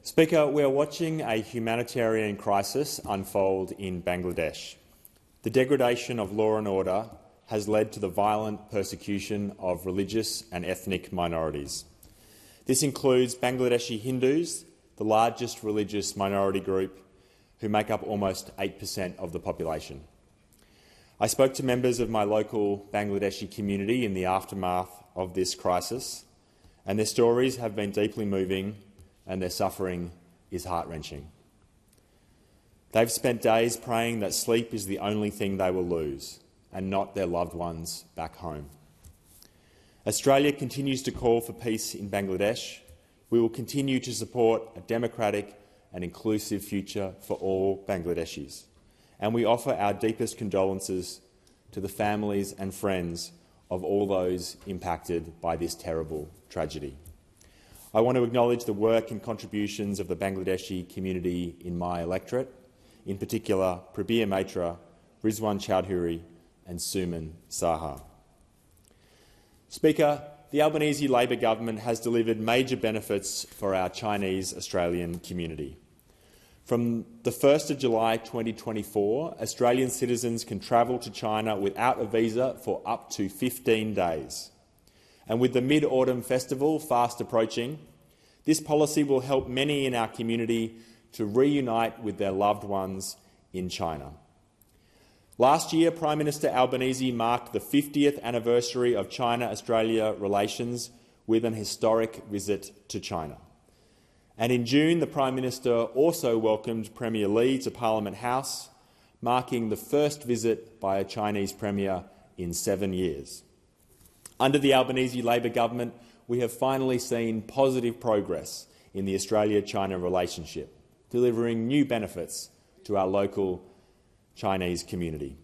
Speaker, we are watching a humanitarian crisis unfold in Bangladesh. The degradation of law and order has led to the violent persecution of religious and ethnic minorities. This includes Bangladeshi Hindus, the largest religious minority group, who make up almost 8% of the population. I spoke to members of my local Bangladeshi community in the aftermath of this crisis, and their stories have been deeply moving and their suffering is heart-wrenching. They've spent days praying that sleep is the only thing they will lose, and not their loved ones back home. Australia continues to call for peace in Bangladesh. We will continue to support a democratic and inclusive future for all Bangladeshis, and we offer our deepest condolences to the families and friends of all those impacted by this terrible tragedy. I want to acknowledge the work and contributions of the Bangladeshi community in my electorate, in particular Prabir Maitra, Rizwan Chowdhury and Suman Saha. Speaker, the Albanese Labor government has delivered major benefits for our Chinese Australian community. From the 1st of July 2024, Australian citizens can travel to China without a visa for up to 15 days. And with the Mid-Autumn Festival fast approaching, this policy will help many in our community to reunite with their loved ones in China. Last year, Prime Minister Albanese marked the 50th anniversary of China-Australia relations with an historic visit to China. And in June, the Prime Minister also welcomed Premier Li to Parliament House, marking the first visit by a Chinese Premier in 7 years. Under the Albanese Labor government, we have finally seen positive progress in the Australia-China relationship, delivering new benefits to our local Chinese community.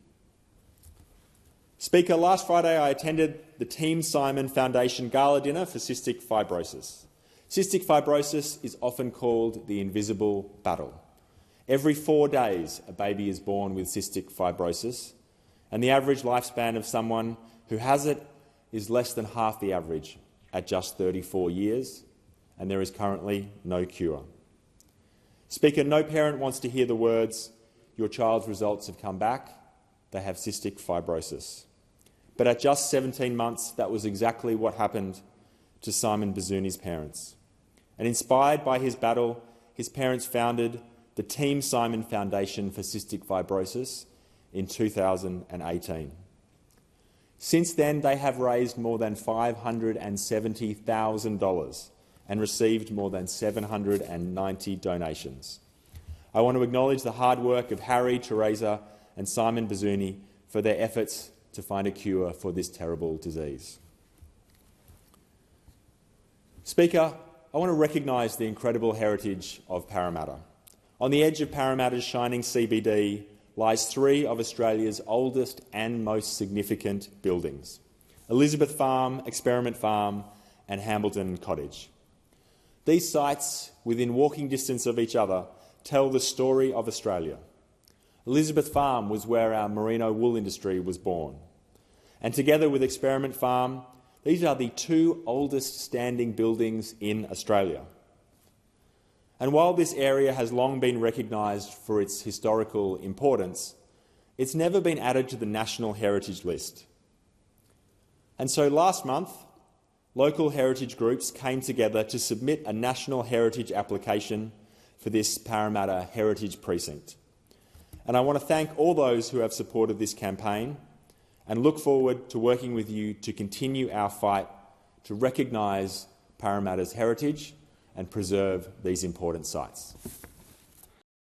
Speaker, last Friday I attended the Team Simon Foundation Gala Dinner for Cystic Fibrosis. Cystic fibrosis is often called the invisible battle. Every 4 days a baby is born with cystic fibrosis, and the average lifespan of someone who has it is less than half the average at just 34 years, and there is currently no cure. Speaker, no parent wants to hear the words, "Your child's results have come back, they have cystic fibrosis." But at just 17 months, that was exactly what happened to Simon Bazuni's parents. And inspired by his battle, his parents founded the Team Simon Foundation for Cystic Fibrosis in 2018. Since then, they have raised more than $570,000 and received more than 790 donations. I want to acknowledge the hard work of Harry, Teresa and Simon Bazuni for their efforts to find a cure for this terrible disease. Speaker, I want to recognise the incredible heritage of Parramatta. On the edge of Parramatta's shining CBD lies 3 of Australia's oldest and most significant buildings: Elizabeth Farm, Experiment Farm and Hambleton Cottage. These sites, within walking distance of each other, tell the story of Australia. Elizabeth Farm was where our merino wool industry was born. And together with Experiment Farm, these are the 2 oldest standing buildings in Australia. And while this area has long been recognised for its historical importance, it's never been added to the National Heritage List. And so last month, local heritage groups came together to submit a National Heritage application for this Parramatta Heritage Precinct. And I want to thank all those who have supported this campaign and look forward to working with you to continue our fight to recognise Parramatta's heritage and preserve these important sites.